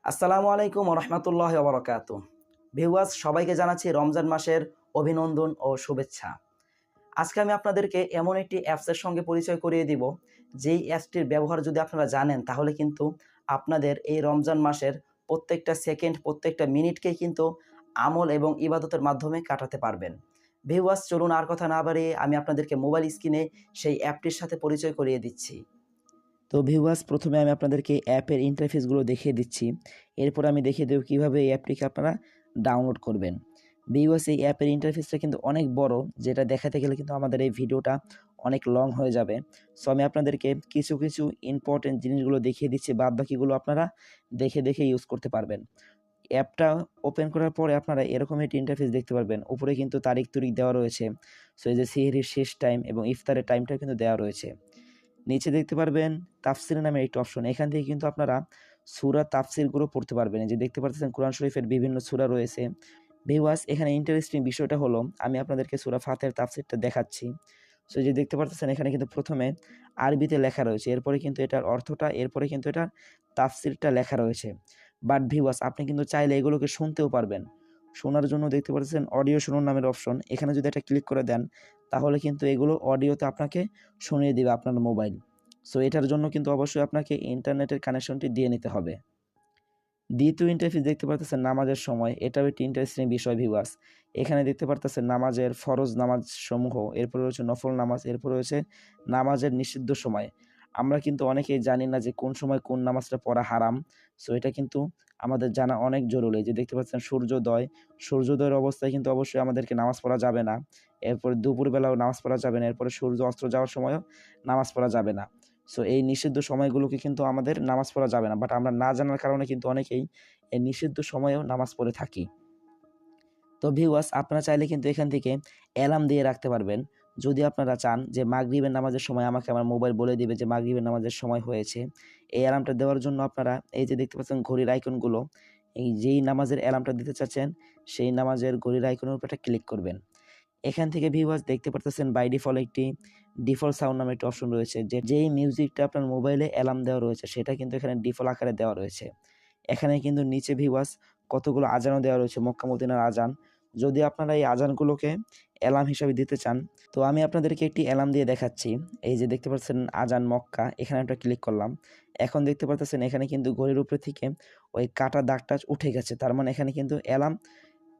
আসসালামু আলাইকুম রহমতুল্লাহ বরকাত। ভিউয়ার্স, সবাইকে জানাচ্ছি রমজান মাসের অভিনন্দন ও শুভেচ্ছা। আজকে আমি আপনাদেরকে এমন একটি অ্যাপসের সঙ্গে পরিচয় করিয়ে দিব, যেই অ্যাপসটির ব্যবহার যদি আপনারা জানেন তাহলে কিন্তু আপনাদের এই রমজান মাসের প্রত্যেকটা সেকেন্ড, প্রত্যেকটা মিনিটকেই কিন্তু আমল এবং ইবাদতের মাধ্যমে কাটাতে পারবেন। ভিউয়ার্স, চলুন আর কথা না বাড়িয়ে আমি আপনাদেরকে মোবাইল স্ক্রিনে সেই অ্যাপটির সাথে পরিচয় করিয়ে দিচ্ছি। তো ভিউয়ার্স, প্রথমে আমি আপনাদেরকে অ্যাপের ইন্টারফেসগুলো দেখিয়ে দিচ্ছি। এরপর আমি দেখিয়ে দেবো কীভাবে এই অ্যাপটিকে আপনারা ডাউনলোড করবেন। ভিউয়ার্স, এই অ্যাপের ইন্টারফেসটা কিন্তু অনেক বড়, যেটা দেখাতে গেলে কিন্তু আমাদের এই ভিডিওটা অনেক লং হয়ে যাবে। সো আমি আপনাদেরকে কিছু কিছু ইম্পর্টেন্ট জিনিসগুলো দেখিয়ে দিচ্ছি, বাদ বাকিগুলো আপনারা দেখে দেখে ইউজ করতে পারবেন। অ্যাপটা ওপেন করার পরে আপনারা এরকম একটি ইন্টারফেস দেখতে পারবেন। উপরে কিন্তু তারিখ তুরিখ দেওয়া রয়েছে। সো এই যে সেহরির শেষ টাইম এবং ইফতারের টাইমটাও কিন্তু দেওয়া রয়েছে। নিচে দেখতে পারবেন তাফসির নামে একটি অপশন। এখান থেকে কিন্তু আপনারা সূরা তাফসিরগুলো পড়তে পারবেন। এই যে দেখতে পাচ্ছেন কোরআন শরীফের বিভিন্ন সূরা রয়েছে। ভিউয়ার্স, এখানে ইন্টারেস্টিং বিষয়টা হলো আমি আপনাদেরকে সূরা ফাতিহার তাফসিরটা দেখাচ্ছি। সো এই যে দেখতে পাচ্ছেন এখানে কিন্তু প্রথমে আরবিতে লেখা রয়েছে, এরপরে কিন্তু এটার অর্থটা, এরপরে কিন্তু এটার তাফসিরটা লেখা রয়েছে। বাট ভিউয়ার্স, আপনি কিন্তু চাইলে এগুলোকে শুনতেও পারবেন। শোনার জন্য দেখতে পাচ্ছেন অডিও শুনুন নামের অপশন। এখানে যদি এটা ক্লিক করে দেন তাহলে কিন্তু এগুলো অডিওতে আপনাকে শুনিয়ে দিবে আপনার মোবাইল। সো এটার জন্য কিন্তু অবশ্যই আপনাকে ইন্টারনেটের কানেকশনটি দিয়ে নিতে হবে। দ্বিতীয় ইন্টারফেস দেখতে পারতেছেন নামাজের সময়। এটাও একটি ইন্টারেস্টিং বিষয় ভিউয়ার্স। এখানে দেখতে পারতেছেন নামাজের ফরজ নামাজ সমূহ, এরপরে রয়েছে নফল নামাজ, এরপরে রয়েছে নামাজের নিষিদ্ধ সময়। আমরা কিন্তু অনেকেই জানি না যে কোন সময় কোন নামাজটা পড়া হারাম। সো এটা কিন্তু আমাদের জানা অনেক জরুরি। যে দেখতে পাচ্ছেন সূর্যোদয়ের অবস্থায় কিন্তু অবশ্যই আমাদেরকে নামাজ পড়া যাবে না। এরপরে দুপুরবেলাও নামাজ পড়া যাবে না। এরপরে সূর্য অস্ত যাওয়ার সময়ও নামাজ পড়া যাবে না। সো এই নিষিদ্ধ সময়গুলোকে কিন্তু আমাদের নামাজ পড়া যাবে না। বাট আমরা না জানার কারণে কিন্তু অনেকেই এই নিষিদ্ধ সময়েও নামাজ পড়ে থাকি। তো ভিউয়ার্স, আপনারা চাইলে কিন্তু এখান থেকে অ্যালার্ম দিয়ে রাখতে পারবেন। যদি আপনারা চান যে মাগরিবের নামাজের সময় আমাকে আমার মোবাইল বলে দিবে যে মাগরিবের নামাজের সময় হয়েছে, এই অ্যালার্মটা দেওয়ার জন্য আপনারা এই যে দেখতে পাচ্ছেন ঘড়ির আইকনগুলো, এই যেই নামাজের অ্যালার্মটা দিতে চাচ্ছেন সেই নামাজের ঘড়ির আইকনের উপর একটা ক্লিক করবেন। এখান থেকে ভিউয়ার্স দেখতে পারতেছেন বাই ডিফল্ট একটি ডিফল্ট সাউন্ড নামে একটি অপশন রয়েছে, যেই মিউজিকটা আপনার মোবাইলে অ্যালার্ম দেওয়া রয়েছে সেটা কিন্তু এখানে ডিফল্ট আকারে দেওয়া রয়েছে। এখানে কিন্তু নিচে ভিউয়ার্স কতগুলো আজানও দেওয়া রয়েছে, মক্কা মদিনার আজান। যদি আপনারা এই আজানগুলোকে অ্যালার্ম হিসাবে দিতে চান তো আমি আপনাদেরকে একটি অ্যালার্ম দিয়ে দেখাচ্ছি। এই যে দেখতে পাচ্ছেন আজান মক্কা, এখানে একটা ক্লিক করলাম। এখন দেখতে পাচ্ছেন এখানে কিন্তু ঘড়ির উপরে থেকে ওই কাটা দাগটা উঠে গেছে, তার মানে এখানে কিন্তু অ্যালার্ম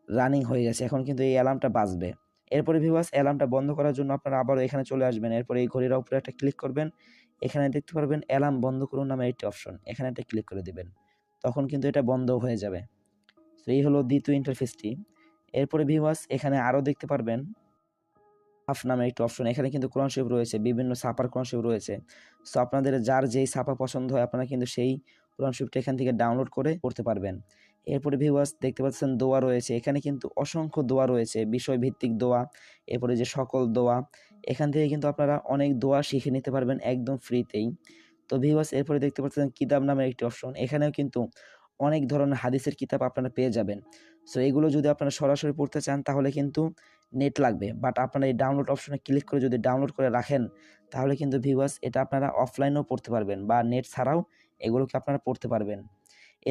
রানিং হয়ে গেছে। এখন কিন্তু এই অ্যালার্মটা বাজবে। এরপরে ভিউয়ার্স, অ্যালার্মটা বন্ধ করার জন্য আপনারা আবারও এখানে চলে আসবেন। এরপরে এই ঘড়ির উপরে একটা ক্লিক করবেন। এখানে দেখতে পারবেন অ্যালার্ম বন্ধ করুন নামে একটি অপশন, এখানে একটা ক্লিক করে দিবেন। তখন কিন্তু এটা বন্ধ হয়ে যাবে। তো এই হলো দ্বিতীয় ইন্টারফেসটি। এরপরে ভিউয়ার্স, এখানে আরও দেখতে পারবেন মুসাহাফ নামে একটি অপশন। এখানে কিন্তু কোরআন শরীফ রয়েছে, বিভিন্ন ছাপার কোরআন শরীফ রয়েছে। সো আপনাদের যার যেই ছাপা পছন্দ হয় আপনারা কিন্তু সেই কোরআন শরীফটা এখান থেকে ডাউনলোড করে পড়তে পারবেন। এরপরে ভিউয়ার্স দেখতে পাচ্ছেন দোয়া রয়েছে। এখানে কিন্তু অসংখ্য দোয়া রয়েছে, বিষয়ভিত্তিক দোয়া, এরপরে যে সকল দোয়া। এখান থেকে কিন্তু আপনারা অনেক দোয়া শিখে নিতে পারবেন একদম ফ্রিতেই। তো ভিউয়ার্স, এরপরে দেখতে পাচ্ছেন কিতাব নামের একটি অপশন। এখানেও কিন্তু অনেক ধরনের হাদিসের কিতাব আপনারা পেয়ে যাবেন। সো এগুলো যদি আপনারা সরাসরি পড়তে চান তাহলে কিন্তু নেট লাগবে। বাট আপনারা এই ডাউনলোড অপশনে ক্লিক করে যদি ডাউনলোড করে রাখেন তাহলে কিন্তু ভিউয়ার্স এটা আপনারা অফলাইনেও পড়তে পারবেন বা নেট ছাড়াও এগুলোকে আপনারা পড়তে পারবেন।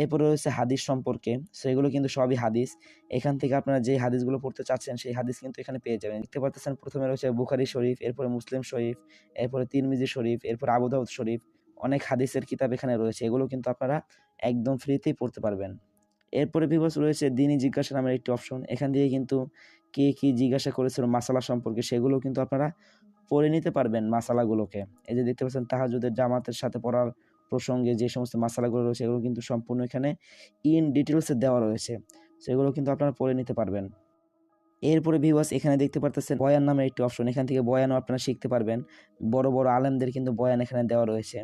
এরপরে রয়েছে হাদিস সম্পর্কে। সো এগুলো কিন্তু সবই হাদিস। এখান থেকে আপনারা যে হাদিসগুলো পড়তে চাচ্ছেন সেই হাদিস কিন্তু এখানে পেয়ে যাবেন। দেখতে পাচ্ছেন প্রথমে রয়েছে বুখারী শরীফ, এরপরে মুসলিম শরীফ, এরপরে তিরমিজি শরীফ, এরপরে আবু দাউদ শরীফ। অনেক হাদিসের কিতাব এখানে রয়েছে। এগুলো কিন্তু আপনারা একদম ফ্রিতেই পড়তে পারবেন। এরপরে ভিউয়ার্স রয়েছে দ্বীনি জিজ্ঞাসা নামের একটি অপশন। এখান থেকে কিন্তু কে কি জিজ্ঞাসা করেছিল মাসালা সম্পর্কে সেগুলো কিন্তু আপনারা পড়ে নিতে পারবেন মাসালাগুলোকে। এই যে দেখতে পাচ্ছেন তাহাজ্জুদের জামাতের সাথে পড়ার প্রসঙ্গে যে সমস্ত মাসালাগুলো রয়েছে এগুলো কিন্তু সম্পূর্ণ এখানে ইন ডিটেইলসে দেওয়া রয়েছে। সেগুলো কিন্তু আপনারা পড়ে নিতে পারবেন। এরপরে ভিউয়ার্স এখানে দেখতে পারতেছেন বয়ান নামের একটি অপশন। এখান থেকে বয়ানও আপনারা শিখতে পারবেন। বড় বড় আলেমদের কিন্তু বয়ান এখানে দেওয়া রয়েছে।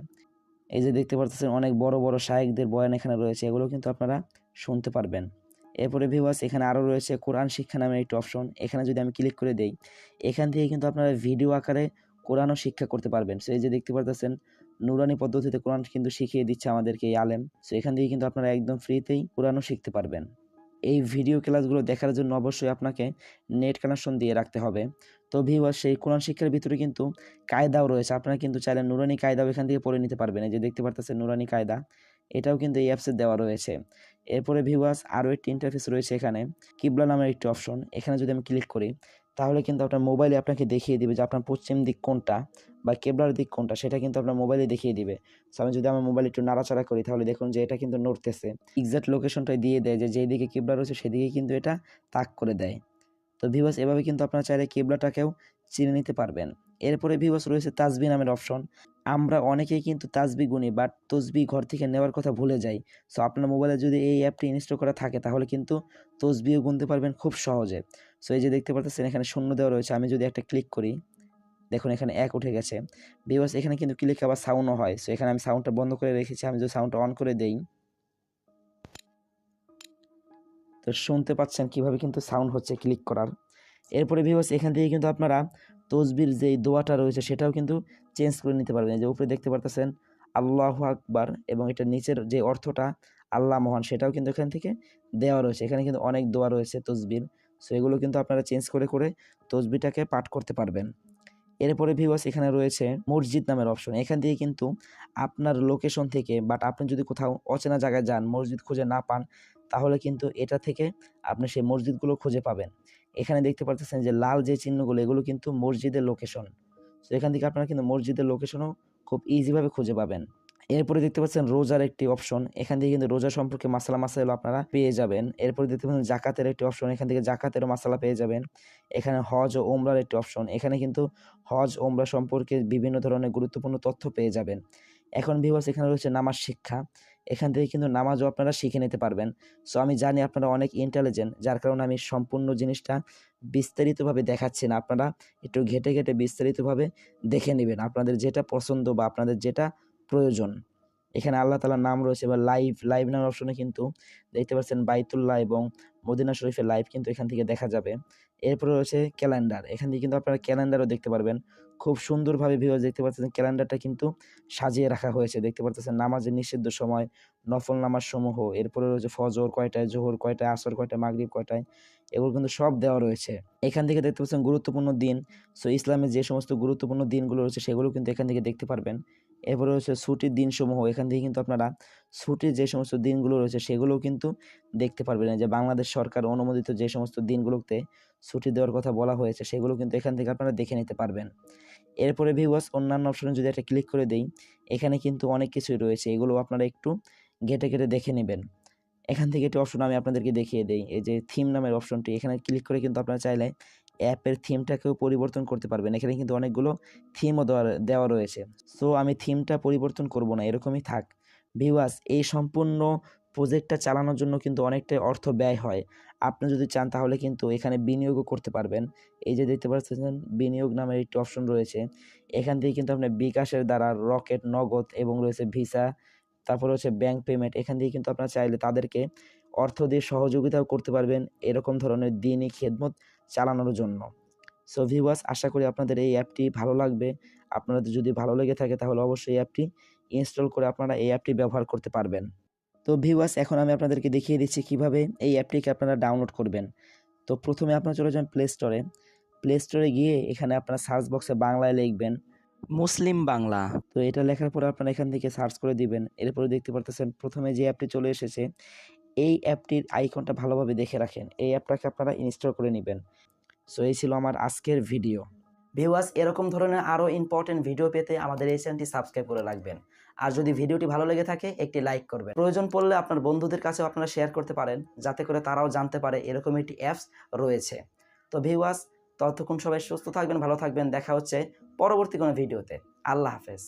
এই যে দেখতে পারতেছেন অনেক বড় বড় শায়েখদের বয়ান এখানে রয়েছে, এগুলো কিন্তু আপনারা শুনতে পারবেন। এরপরে ভিউয়ার্স এখানে আরও রয়েছে কোরআন শিক্ষা নামের একটি অপশন। এখানে যদি আমি ক্লিক করে দেই এখান থেকে কিন্তু আপনারা ভিডিও আকারে কোরআনও শিক্ষা করতে পারবেন। সো এই যে দেখতে পারতেছেন নুরানি পদ্ধতিতে কোরআন কিন্তু শিখিয়ে দিচ্ছে আমাদেরকে এই আলেম। সো এখান থেকে কিন্তু আপনারা একদম ফ্রিতেই কোরআনও শিখতে পারবেন। এই ভিডিও ক্লাসগুলো দেখার জন্য অবশ্যই আপনাকে নেট কানেকশন দিয়ে রাখতে হবে। তো ভিউয়ার্স, সেই কোরআন শিক্ষার ভিতরে কিন্তু কায়দাও রয়েছে। আপনারা কিন্তু চাইলে নুরানি কায়দাও এখান থেকে পড়ে নিতে পারবেন। এই যে দেখতে পারতেছেন নুরানি কায়দা। এটাও কিন্তু এই অ্যাপসে দেওয়া রয়েছে। এরপরে ভিউয়ার্স আরও একটি ইন্টারফেস রয়েছে এখানে, কিবলা নামের একটি অপশন। এখানে যদি আমি ক্লিক করি তাহলে কিন্তু আপনার মোবাইলে আপনাকে দেখিয়ে দিবে যে আপনার পশ্চিম দিক কোনটা বা কেবলার দিক কোনটা, সেটা কিন্তু আপনার মোবাইলে দেখিয়ে দিবে। সো আমি যদি আমার মোবাইল একটু নাড়াচাড়া করি তাহলে দেখুন যে এটা কিন্তু নড়তেছে, এক্সাক্ট লোকেশনটাই দিয়ে দেয় যে যেই দিকে কিবলা রয়েছে সেদিকে কিন্তু এটা তাক করে দেয়। তো ভিউয়ার্স এভাবে কিন্তু আপনারা চাইলে কিবলাটাকেও চিনে নিতে পারবেন। এরপরে ভিউয়ার্স রয়েছে তাসবিহ নামের অপশন। আমরা অনেকেই কিন্তু তাসবিহ গুনি, বাট তসবিহ ঘর থেকে নেওয়ার কথা ভুলে যাই। সো আপনার মোবাইলে যদি এই অ্যাপটি ইনস্টল করা থাকে তাহলে কিন্তু তসবিহ গুনতে পারবেন খুব সহজে। সো এই যে দেখতে পাচ্ছেন এখানে শূন্য দেওয়া রয়েছে, আমি যদি একটা ক্লিক করি দেখুন এখানে 1 উঠে গেছে। ভিউয়ার্স এখানে কিন্তু ক্লিক আবার সাউন্ডও হয়। সো এখানে আমি সাউন্ডটা বন্ধ করে রেখেছি, আমি যদি সাউন্ডটা অন করে দেই তো শুনতে পাচ্ছেন কিভাবে কিন্তু সাউন্ড হচ্ছে ক্লিক করার। এরপরে ভিউয়ার্স এখান থেকে কিন্তু আপনারা তসবির যেই দোয়াটা রয়েছে সেটাও কিন্তু চেঞ্জ করে নিতে পারবেন। এই যে উপরে দেখতে পারতেছেন আল্লাহু আকবার এবং এটার নিচের যে অর্থটা আল্লাহ মহান সেটাও কিন্তু এখান থেকে দেওয়া রয়েছে। এখানে কিন্তু অনেক দোয়া রয়েছে তসবির। সো এগুলো কিন্তু আপনারা চেঞ্জ করে করে তসবিটাকে পাঠ করতে পারবেন। এরপরে ভিউয়ার্স এখানে রয়েছে মসজিদ নামের অপশন। এখান থেকে কিন্তু আপনার লোকেশন থেকে, বাট আপনি যদি কোথাও অচেনা জায়গায় যান, মসজিদ খুঁজে না পান, তাহলে কিন্তু এটা থেকে আপনি সেই মসজিদগুলো খুঁজে পাবেন। এখানে দেখতে পাচ্ছেন যে লাল যে চিহ্নগুলো এগুলো কিন্তু মসজিদের লোকেশন। তো এখান থেকে আপনারা কিন্তু মসজিদের লোকেশনও খুব ইজিভাবে খুঁজে পাবেন। এরপরে দেখতে পাচ্ছেন রোজার একটি অপশন। এখান থেকে কিন্তু রোজা সম্পর্কে মাসাইল আপনারা পেয়ে যাবেন। এরপরে দেখতে পাচ্ছেন জাকাতের একটি অপশন। এখান থেকে জাকাতেরও মাসালা পেয়ে যাবেন। এখানে হজ ও ওমরার একটি অপশন। এখানে কিন্তু হজ ওমরা সম্পর্কে বিভিন্ন ধরনের গুরুত্বপূর্ণ তথ্য পেয়ে যাবেন। এখন ভিউয়ার্স এখানে রয়েছে নামাজ শিক্ষা। এখান থেকে কিন্তু নামাজও আপনারা শিখে নিতে পারবেন। সো আমি জানি আপনারা অনেক ইন্টেলিজেন্ট, যার কারণে আমি সম্পূর্ণ জিনিসটা বিস্তারিতভাবে দেখাচ্ছি না। আপনারা একটু ঘেঁটে ঘেঁটে বিস্তারিতভাবে দেখে নেবেন আপনাদের যেটা পছন্দ বা আপনাদের যেটা প্রয়োজন। এখানে আল্লাহ তাআলার নাম রয়েছে বা লাইভ নামের অপশনে কিন্তু দেখতে পাচ্ছেন বাইতুল্লাহ এবং মদিনা শরীফের লাইভ কিন্তু এখান থেকে দেখা যাবে। এরপরে রয়েছে ক্যালেন্ডার। এখান থেকে কিন্তু আপনারা ক্যালেন্ডারও দেখতে পারবেন। খুব সুন্দরভাবে ভিউয়ার্স দেখতে পাচ্ছেন ক্যালেন্ডারটা কিন্তু সাজিয়ে রাখা হয়েছে। দেখতে পারতেছেন নামাজের নিষিদ্ধ সময়, নফল নামাজ সমূহ, এরপরে রয়েছে ফজর কয়টায়, জোহর কয়টায়, আসর কয়টায়, মাগরিব কয়টায়, এগুলো কিন্তু সব দেওয়া রয়েছে। এখান থেকে দেখতে পাচ্ছেন গুরুত্বপূর্ণ দিন। সো ইসলামের যে সমস্ত গুরুত্বপূর্ণ দিনগুলো রয়েছে সেগুলো কিন্তু এখান থেকে দেখতে পারবেন। এরপরে রয়েছে ছুটির দিনসমূহ। এখান থেকে কিন্তু আপনারা ছুটির যে সমস্ত দিনগুলো রয়েছে সেগুলোও কিন্তু দেখতে পারবেন। এই যে বাংলাদেশ সরকার অনুমোদিত যে সমস্ত দিনগুলোতে ছুটি দেওয়ার কথা বলা হয়েছে সেগুলো কিন্তু এখান থেকে আপনারা দেখে নিতে পারবেন। এরপরে ভিউয়ার্স অন্যান্য অপশনে যদি একটা ক্লিক করে দেই, এখানে কিন্তু অনেক কিছুই রয়েছে। এগুলো আপনারা একটু ঘেঁটে ঘেঁটে দেখে নেবেন। এখান থেকে একটি অপশন আমি আপনাদেরকে দেখিয়ে দেই। এই যে থিম নামের অপশনটি, এখানে ক্লিক করে কিন্তু আপনারা চাইলে অ্যাপের থিমটাকেও পরিবর্তন করতে পারবেন। এখানে কিন্তু অনেকগুলো থিমও দেওয়া রয়েছে। সো আমি থিমটা পরিবর্তন করব না, এরকমই থাক। ভিউয়ার্স এই সম্পূর্ণ প্রজেক্টটা চালানোর জন্য কিন্তু অনেকটাই অর্থ ব্যয় হয়। আপনি যদি চান তাহলে কিন্তু এখানে বিনিয়োগও করতে পারবেন। এই যে দেখতে পাচ্ছেন বিনিয়োগ নামের একটি অপশন রয়েছে। এখান থেকে কিন্তু আপনি বিকাশের দ্বারা, রকেট, নগদ এবং রয়েছে ভিসা, তারপরে হচ্ছে ব্যাংক পেমেন্ট। এখান থেকে কিন্তু আপনারা চাইলে তাদেরকে অর্থ দিয়ে সহযোগিতাও করতে পারবেন এরকম ধরনের দিনই খেদমত চালানোর জন্য। সো ভিউয়ার্স আশা করি আপনাদের এই অ্যাপটি ভালো লাগবে। আপনাদের যদি ভালো লেগে থাকে তাহলে অবশ্যই এই অ্যাপটি ইনস্টল করে আপনারা এই অ্যাপটি ব্যবহার করতে পারবেন। তো ভিউয়ার্স এখন আমি আপনাদেরকে দেখিয়ে দিচ্ছি কিভাবে এই অ্যাপটিকে আপনারা ডাউনলোড করবেন। তো প্রথমে আপনারা চলে যাবেন প্লে স্টোরে। প্লে স্টোরে গিয়ে এখানে আপনারা সার্চ বক্সে বাংলায় লিখবেন মুসলিম বাংলা। তো এটা লেখার পরে আপনারা এখান থেকে সার্চ করে দিবেন। এরপরে দেখতে পারতেছেন প্রথমে যে অ্যাপটি চলে এসেছে, এই অ্যাপটির আইকনটা ভালোভাবে দেখে রাখেন। এই অ্যাপটাকে আপনারা ইনস্টল করে নেবেন। সো এই ছিল আমার আজকের ভিডিও। ভিউয়ার্স এরকম ধরনের আরও ইম্পর্টেন্ট ভিডিও পেতে আমাদের এই চ্যানেলটি সাবস্ক্রাইব করে রাখবেন। আর যদি ভিডিওটি ভালো লেগে থাকে একটি লাইক করবেন। প্রয়োজন পড়লে আপনার বন্ধুদের কাছেও আপনারা শেয়ার করতে পারেন, যাতে করে তারাও জানতে পারে এরকম একটি অ্যাপস রয়েছে। তো ভিউয়ার্স ততক্ষণ সবাই সুস্থ থাকবেন, ভালো থাকবেন। দেখা হচ্ছে পরবর্তী কোনো ভিডিওতে। আল্লাহ হাফেজ।